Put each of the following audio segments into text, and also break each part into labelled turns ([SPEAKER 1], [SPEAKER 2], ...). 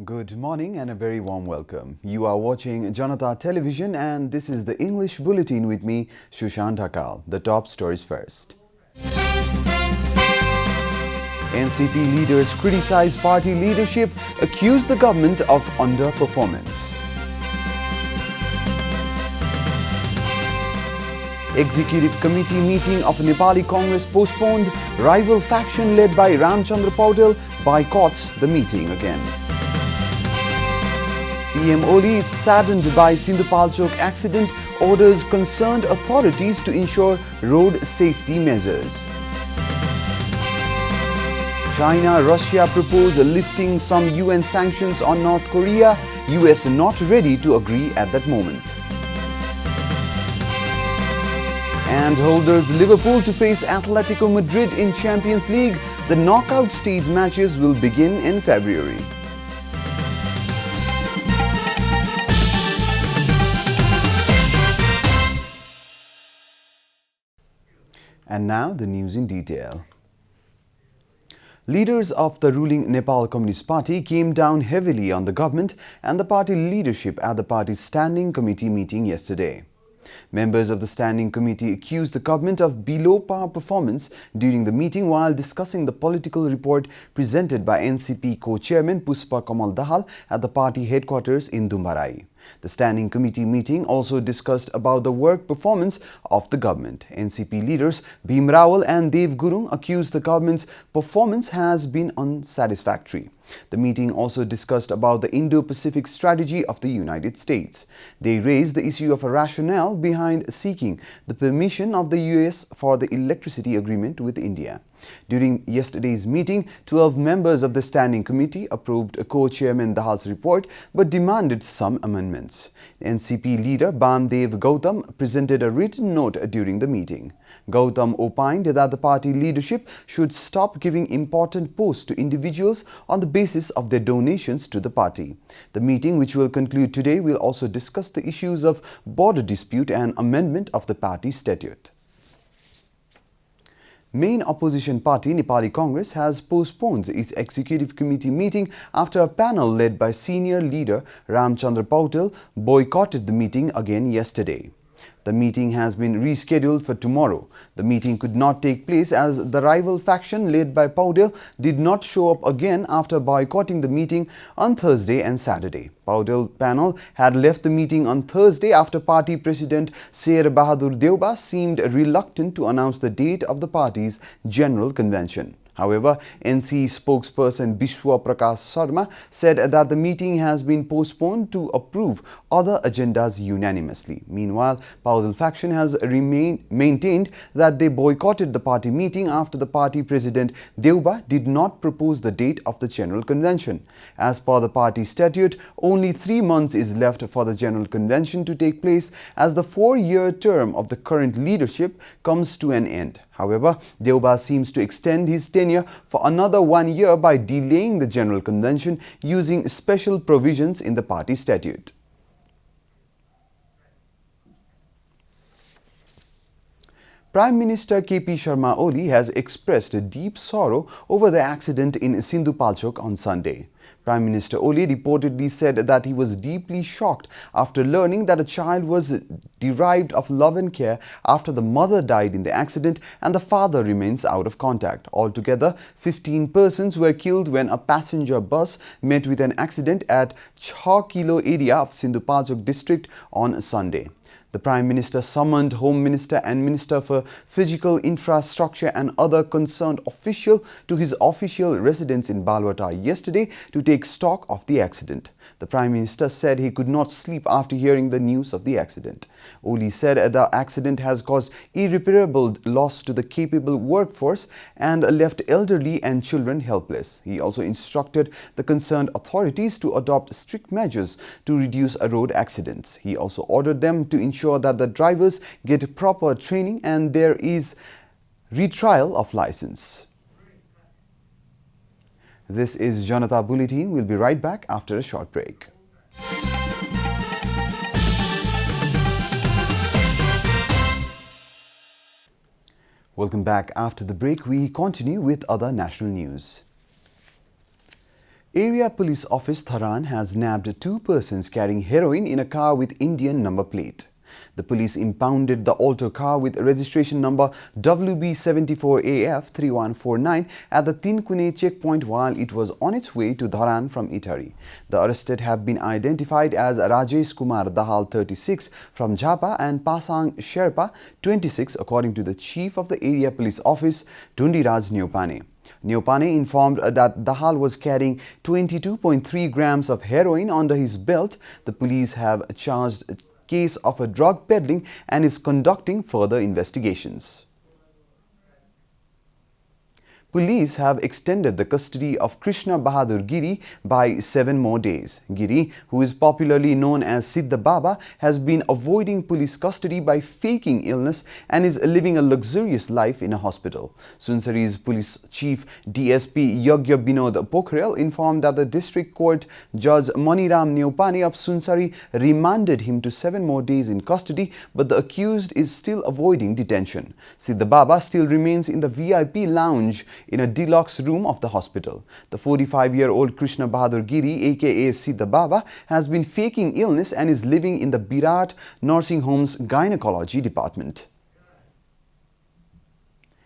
[SPEAKER 1] Good morning and a very warm welcome. You are watching Janata Television and this is the English Bulletin with me, Sushant Hakal. The top stories first. NCP leaders criticize party leadership, accuse the government of underperformance. Executive Committee meeting of Nepali Congress postponed. Rival faction led by Ramchandra Paudel boycotts the meeting again. PM Oli is saddened by Sindhupalchok accident, orders concerned authorities to ensure road safety measures. China, Russia propose lifting some UN sanctions on North Korea. US not ready to agree at that moment. And holders Liverpool to face Atletico Madrid in Champions League. The knockout stage matches will begin in February. And now the news in detail. Leaders of the ruling Nepal Communist Party came down heavily on the government and the party leadership at the party's standing committee meeting yesterday. Members of the standing committee accused the government of below-par performance during the meeting while discussing the political report presented by NCP co-chairman Pushpa Kamal Dahal at the party headquarters in Dumbarai. The standing committee meeting also discussed about the work performance of the government. NCP leaders Bhim Rawal and Dev Gurung accused the government's performance has been unsatisfactory. The meeting also discussed about the Indo-Pacific strategy of the United States. They raised the issue of a rationale behind seeking the permission of the US for the electricity agreement with India. During yesterday's meeting, 12 members of the standing committee approved co-chairman Dahal's report but demanded some amendments. NCP leader Bamdev Gautam presented a written note during the meeting. Gautam opined that the party leadership should stop giving important posts to individuals on the basis of their donations to the party. The meeting, which will conclude today, will also discuss the issues of border dispute and amendment of the party statute. Main opposition party Nepali Congress has postponed its executive committee meeting after a panel led by senior leader Ramchandra Paudel boycotted the meeting again yesterday. The meeting has been rescheduled for tomorrow. The meeting could not take place as the rival faction led by Paudel did not show up again after boycotting the meeting on Thursday and Saturday. Paudel panel had left the meeting on Thursday after party president Sher Bahadur Deuba seemed reluctant to announce the date of the party's general convention. However, NC spokesperson Bishwa Prakash Sharma said that the meeting has been postponed to approve other agendas unanimously. Meanwhile, Paudel faction has maintained that they boycotted the party meeting after the party president Deuba did not propose the date of the general convention. As per the party statute, only 3 months is left for the general convention to take place as the 4-year term of the current leadership comes to an end. However, Deuba seems to extend his tenure for another 1 year by delaying the General Convention using special provisions in the party statute. Prime Minister KP Sharma Oli has expressed deep sorrow over the accident in Sindhupalchok on Sunday. Prime Minister Oli reportedly said that he was deeply shocked after learning that a child was deprived of love and care after the mother died in the accident and the father remains out of contact. Altogether, 15 persons were killed when a passenger bus met with an accident at 6 Kilo area of Sindhupalchok district on Sunday. The Prime Minister summoned Home Minister and Minister for Physical Infrastructure and other concerned officials to his official residence in Balwata yesterday to take stock of the accident. The Prime Minister said he could not sleep after hearing the news of the accident. Oli said the accident has caused irreparable loss to the capable workforce and left elderly and children helpless. He also instructed the concerned authorities to adopt strict measures to reduce road accidents. He also ordered them to ensure that the drivers get proper training and there is retrial of license. This is Janata Bulletin. We'll be right back after a short break. Welcome back after the break. We continue with other national news. Area Police Office Dharan has nabbed two persons carrying heroin in a car with Indian number plate. The police impounded the Alto car with registration number WB74AF3149 at the Tinkune checkpoint while it was on its way to Dharan from Ithari. The arrested have been identified as Rajesh Kumar Dahal 36 from Jhapa and Pasang Sherpa 26 according to the chief of the Area Police Office Dundiraj Neopane. Neopane informed that Dahal was carrying 22.3 grams of heroin under his belt. The police have charged a case of a drug peddling and is conducting further investigations. Police have extended the custody of Krishna Bahadur Giri by 7 more days. Giri, who is popularly known as Siddha Baba, has been avoiding police custody by faking illness and is living a luxurious life in a hospital. Sunsari's police chief DSP Yagya Binod Pokhrel informed that the district court judge Maniram Neopane of Sunsari remanded him to 7 more days in custody, but the accused is still avoiding detention. Siddha Baba still remains in the VIP lounge in a deluxe room of the hospital. The 45-year-old Krishna Bahadur Giri, aka Siddha Baba, has been faking illness and is living in the Birat Nursing Home's gynecology department.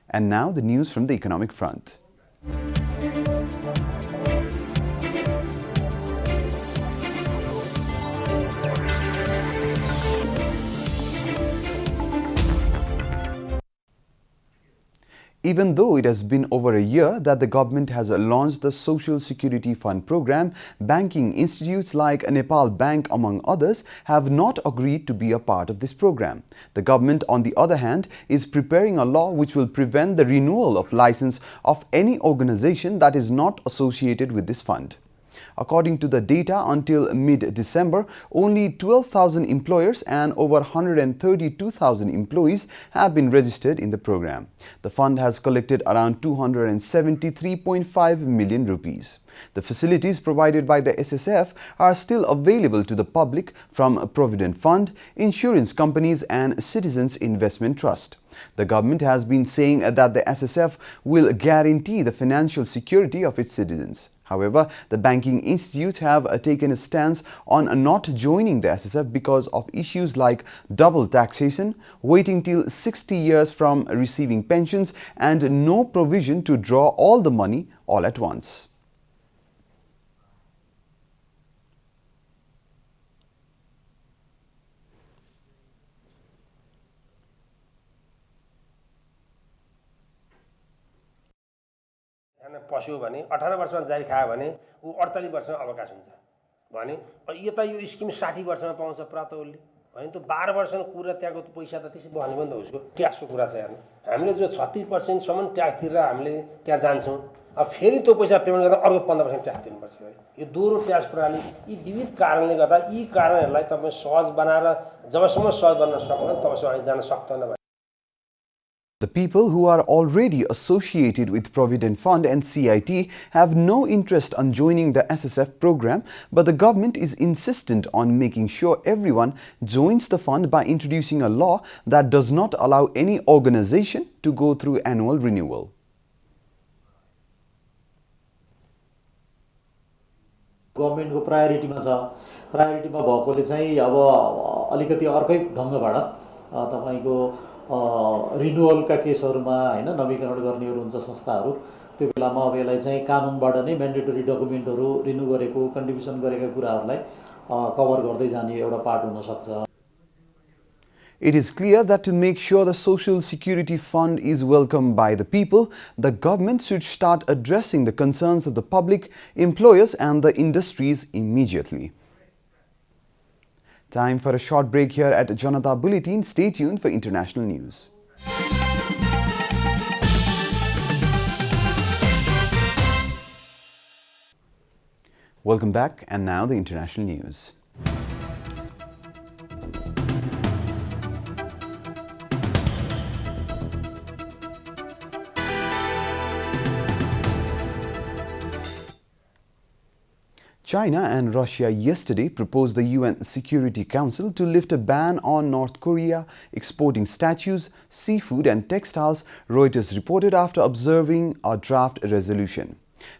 [SPEAKER 1] And now the news from the economic front. Even though it has been over a year that the government has launched the Social Security Fund program, banking institutes like Nepal Bank, among others, have not agreed to be a part of this program. The government, on the other hand, is preparing a law which will prevent the renewal of license of any organization that is not associated with this fund. According to the data, until mid-December, only 12,000 employers and over 132,000 employees have been registered in the program. The fund has collected around 273.5 million rupees. The facilities provided by the SSF are still available to the public from Provident Fund, insurance companies and Citizens Investment Trust. The government has been saying that the SSF will guarantee the financial security of its citizens. However, the banking institutes have taken a stance on not joining the SSF because of issues like double taxation, waiting till 60 years from receiving pensions, and no provision to draw all the money all at once.
[SPEAKER 2] पस्यो भने 18 वर्षमा जारी खायो भने उ 48 वर्षमा अवकाश हुन्छ भने यता यो स्किम 60 वर्षमा पाउँछ प्राप्त उसले भने त 12 वर्षमा कुरा त्यहाँको पैसा त त्यसै बहने पनि त उसको ट्याक्सको कुरा छ हेर्नु हामीले जो 36% सम्म ट्याक्स तिरेर हामीले त्यहाँ जान्छौं अब फेरि त्यो पैसा पेमेन्ट गर्दा अर्को 15% ट्याक्स दिनुपर्छ यो दोहोरो ट्याक्स प्रणाली यी विविध कारणले गर्दा यी कारणहरुलाई तपाई सहज बनाएर जबसम्म सहज बन्न सक्दैन तबसम्म हामी जान सक्दैन.
[SPEAKER 1] The people who are already associated with Provident Fund and CIT have no interest on joining the SSF program, but the government is insistent on making sure everyone joins the fund by introducing a law that does not allow any organization to go through annual renewal.
[SPEAKER 3] Government को priority मा छ priority मा भएकोले चाहिँ अब अलिकति अर्कै ढंगबाट तपाईको रिन्युअल का केसहरुमा हैन नवीकरण गर्नेहरु हुन्छ संस्थाहरु त्यो बेलामा अब यसलाई चाहिँ कानुनबाट नै म्यान्डेटरी डकुमेन्टहरु रिन्यु गरेको कन्ट्रिब्युसन गरेका कुराहरुलाई कभर गर्दै जाने एउटा पार्ट हुन सक्छ.
[SPEAKER 1] It is clear that to make sure the Social Security Fund is welcomed by the people, the government should start addressing the concerns of the public, employers and the industries immediately. Time for a short break here at Janata Bulletin. Stay tuned for international news. Welcome back, and now the international news. China and Russia yesterday proposed the UN Security Council to lift a ban on North Korea exporting statues, seafood and textiles, Reuters reported after observing a draft resolution.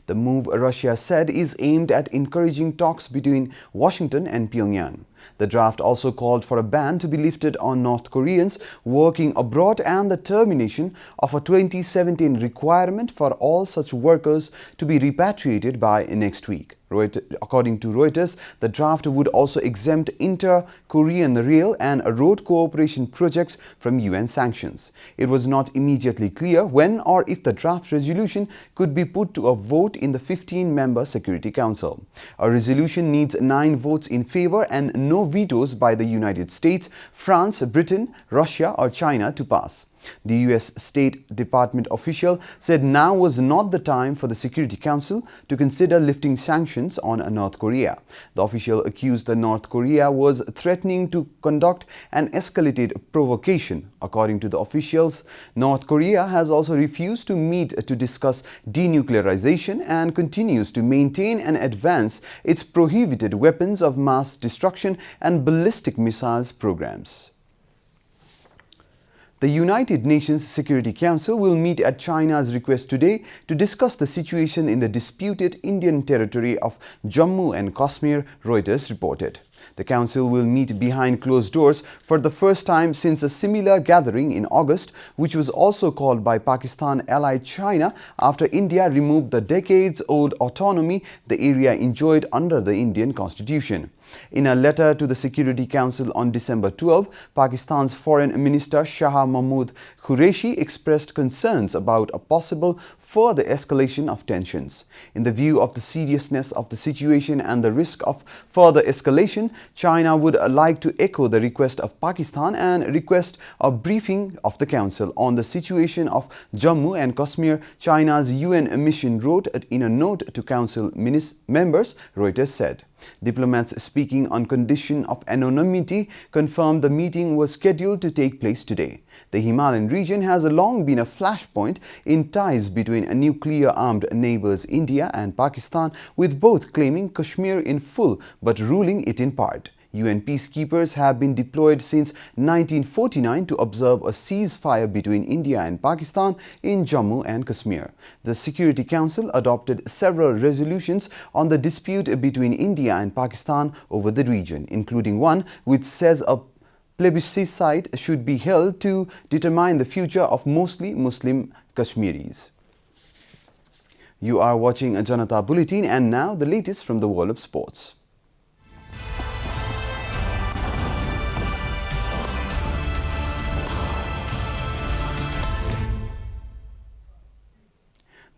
[SPEAKER 1] The move, Russia said, is aimed at encouraging talks between Washington and Pyongyang. The draft also called for a ban to be lifted on North Koreans working abroad and the termination of a 2017 requirement for all such workers to be repatriated by next week. According to Reuters, the draft would also exempt inter-Korean rail and road cooperation projects from UN sanctions. It was not immediately clear when or if the draft resolution could be put to a vote in the 15-member Security Council. A resolution needs 9 votes in favor and no vetoes by the United States, France, Britain, Russia or China to pass. The U.S. State Department official said now was not the time for the Security Council to consider lifting sanctions on North Korea. The official accused that North Korea was threatening to conduct an escalated provocation. According to the officials, North Korea has also refused to meet to discuss denuclearization and continues to maintain and advance its prohibited weapons of mass destruction and ballistic missiles programs. The United Nations Security Council will meet at China's request today to discuss the situation in the disputed Indian territory of Jammu and Kashmir, Reuters reported. The Council will meet behind closed doors for the first time since a similar gathering in August, which was also called by Pakistan ally China after India removed the decades-old autonomy the area enjoyed under the Indian Constitution. In a letter to the Security Council on December 12, Pakistan's Foreign Minister Shah Mahmood Qureshi expressed concerns about a possible further escalation of tensions. In the view of the seriousness of the situation and the risk of further escalation, China would like to echo the request of Pakistan and request a briefing of the Council on the situation of Jammu and Kashmir, China's UN mission wrote in a note to Council members, Reuters said. Diplomats speaking on condition of anonymity confirmed the meeting was scheduled to take place today. The Himalayan region has long been a flashpoint in ties between nuclear-armed neighbors India and Pakistan, with both claiming Kashmir in full but ruling it in part. UN peacekeepers have been deployed since 1949 to observe a ceasefire between India and Pakistan in Jammu and Kashmir. The Security Council adopted several resolutions on the dispute between India and Pakistan over the region, including one which says a plebiscite should be held to determine the future of mostly Muslim Kashmiris. You are watching a Janata Bulletin, and now the latest from the world of sports.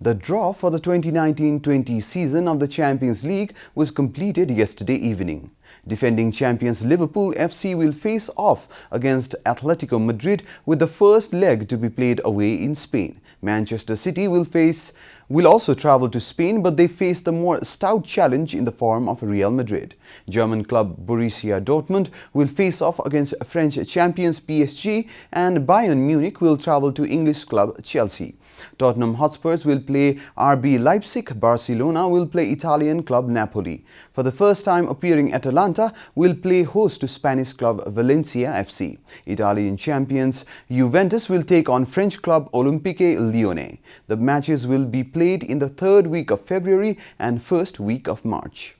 [SPEAKER 1] The draw for the 2019-20 season of the Champions League was completed yesterday evening. Defending champions Liverpool FC will face off against Atletico Madrid with the first leg to be played away in Spain. Manchester City will also travel to Spain, but they face the more stout challenge in the form of Real Madrid. German club Borussia Dortmund will face off against French champions PSG, and Bayern Munich will travel to English club Chelsea. Tottenham Hotspurs will play RB Leipzig, Barcelona will play Italian club Napoli. For the first time appearing Atalanta will play host to Spanish club Valencia FC. Italian champions Juventus will take on French club Olympique Lyonnais. The matches will be played in the 3rd week of February and 1st week of March.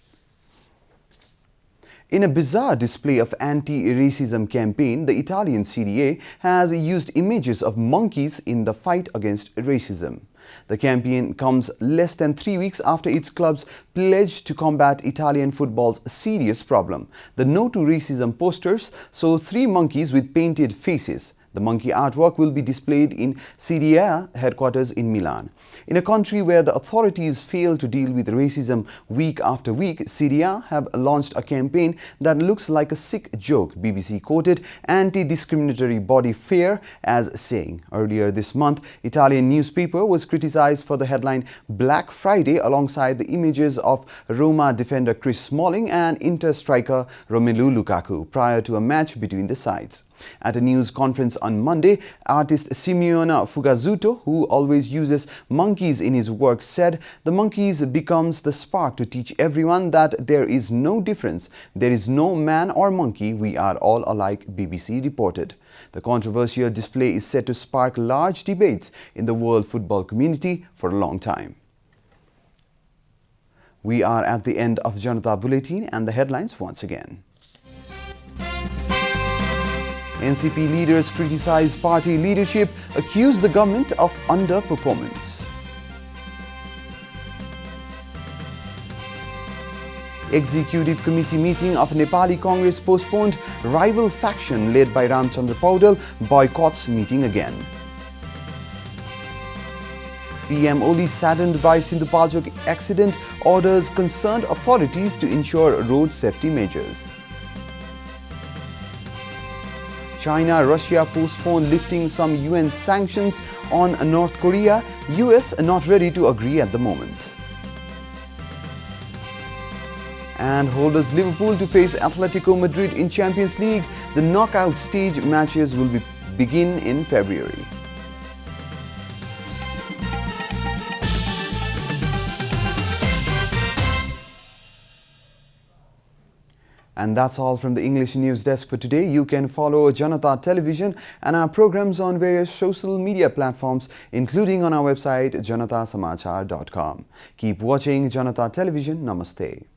[SPEAKER 1] In a bizarre display of anti-racism campaign, the Italian Serie A has used images of monkeys in the fight against racism. The campaign comes less than 3 weeks after its clubs pledged to combat Italian football's serious problem. The No to Racism posters show 3 monkeys with painted faces. The monkey artwork will be displayed in Serie A headquarters in Milan. In a country where the authorities fail to deal with racism week after week, Serie A have launched a campaign that looks like a sick joke. BBC quoted anti-discriminatory body Fair as saying. Earlier this month, Italian newspaper was criticized for the headline Black Friday alongside the images of Roma defender Chris Smalling and Inter striker Romelu Lukaku prior to a match between the sides. At a news conference on Monday, artist Simeona Fugazzuto, who always uses monkeys in his work, said the monkeys becomes the spark to teach everyone that there is no difference. There is no man or monkey. We are all alike, BBC reported. The controversial display is set to spark large debates in the world football community for a long time. We are at the end of Janata Bulletin and the headlines once again. NCP leaders criticize party leadership, accuse the government of underperformance. Executive Committee meeting of Nepali Congress postponed. Rival faction led by Ramchandra Paudel boycotts meeting again. PM Oli saddened by Sindhupalchok accident, orders concerned authorities to ensure road safety measures. China, Russia postpone lifting some UN sanctions on North Korea. US not ready to agree at the moment. And holders Liverpool to face Atletico Madrid in Champions League. The knockout stage matches will begin in February. And that's all from the English News Desk for today. You can follow Janata Television and our programs on various social media platforms, including on our website janatasamachar.com. Keep watching Janata Television. Namaste.